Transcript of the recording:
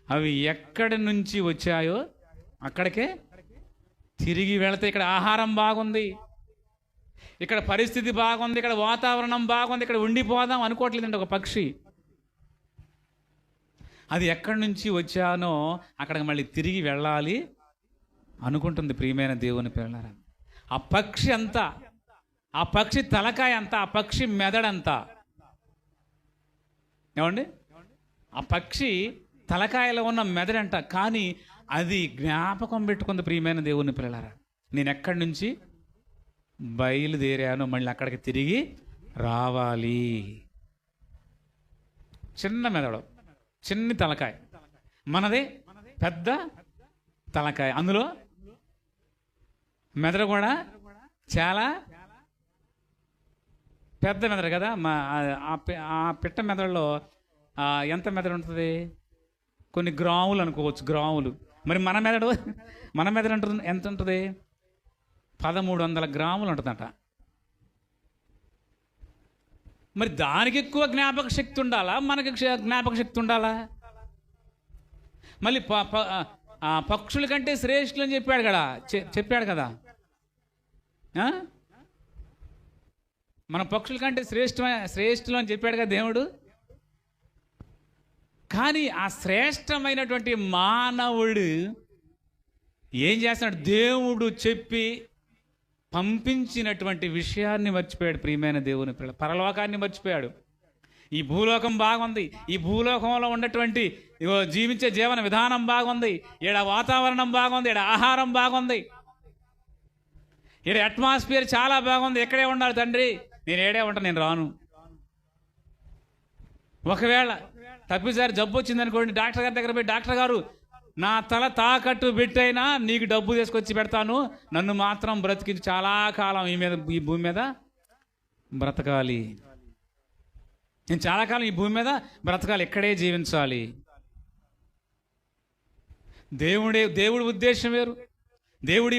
అవి ఎక్కడి నుంచి వచ్చాయో అక్కడికే తిరిగి వెళితే. ఇక్కడ ఆహారం బాగుంది, ఇక్కడ పరిస్థితి బాగుంది, ఇక్కడ వాతావరణం బాగుంది, ఇక్కడ ఉండిపోదాం అనుకోవట్లేదండి ఒక పక్షి. అది ఎక్కడి నుంచి వచ్చానో అక్కడికి మళ్ళీ తిరిగి వెళ్ళాలి అనుకుంటుంది. ప్రియమైన దేవుని పిల్లలారా, ఆ పక్షి అంతా, ఆ పక్షి తలకాయ అంతా, ఆ పక్షి మెదడంతా ఏమండి, ఆ పక్షి తలకాయలో ఉన్న మెదడంట. కానీ అది జ్ఞాపకం పెట్టుకుంది. ప్రియమైన దేవుని పిల్లలారా, నేను ఎక్కడి నుంచి బయలుదేరాను మళ్ళీ అక్కడికి తిరిగి రావాలి. చిన్న మెదడు, చిన్ని తలకాయ, మనదే పెద్ద తలకాయ, అందులో మెదడు కూడా చాలా పెద్ద మెదడు కదా. ఆ పిట్ట మెదడులో ఎంత మెదడు ఉంటుంది? కొన్ని గ్రాములు అనుకోవచ్చు, గ్రాములు. మరి మన మెదడు ఉంటుంది ఎంత ఉంటుంది? 1300 గ్రాములు ఉంటుందట. మరి దానికి ఎక్కువ జ్ఞాపక శక్తి ఉండాలా, మనకి జ్ఞాపక శక్తి ఉండాలా? మళ్ళీ పక్షుల కంటే శ్రేష్ఠులు అని చెప్పాడు కదా. మన పక్షుల కంటే శ్రేష్ఠులు అని చెప్పాడు కదా దేవుడు. కానీ ఆ శ్రేష్టమైనటువంటి మానవుడు ఏం చేస్తున్నాడు? దేవుడు చెప్పి పంపించినటువంటి విషయాన్ని మర్చిపోయాడు. ప్రియమైన దేవుని పిల్ల, పరలోకాన్ని మర్చిపోయాడు. ఈ భూలోకం బాగుంది, ఈ భూలోకంలో ఉన్నటువంటి జీవించే జీవన విధానం బాగుంది, ఈడ వాతావరణం బాగుంది, ఈడ ఆహారం బాగుంది, ఈడ అట్మాస్ఫియర్ చాలా బాగుంది. ఎక్కడే ఉండాలి తండ్రి, నేను ఏడే ఉంటాను, నేను రాను. ఒకవేళ తప్పిసారి జబ్బు వచ్చింది అనుకోండి, డాక్టర్ గారి దగ్గర పోయి, డాక్టర్ గారు నా తల తాకట్టు పెట్టైనా నీకు డబ్బు తీసుకొచ్చి పెడతాను, నన్ను మాత్రం బ్రతికించి చాలా కాలం ఈ భూమి మీద బ్రతకాలి, నేను చాలా కాలం ఈ భూమి మీద బ్రతకాలి, ఇక్కడే జీవించాలి. దేవుడి ఉద్దేశం వేరు. దేవుడి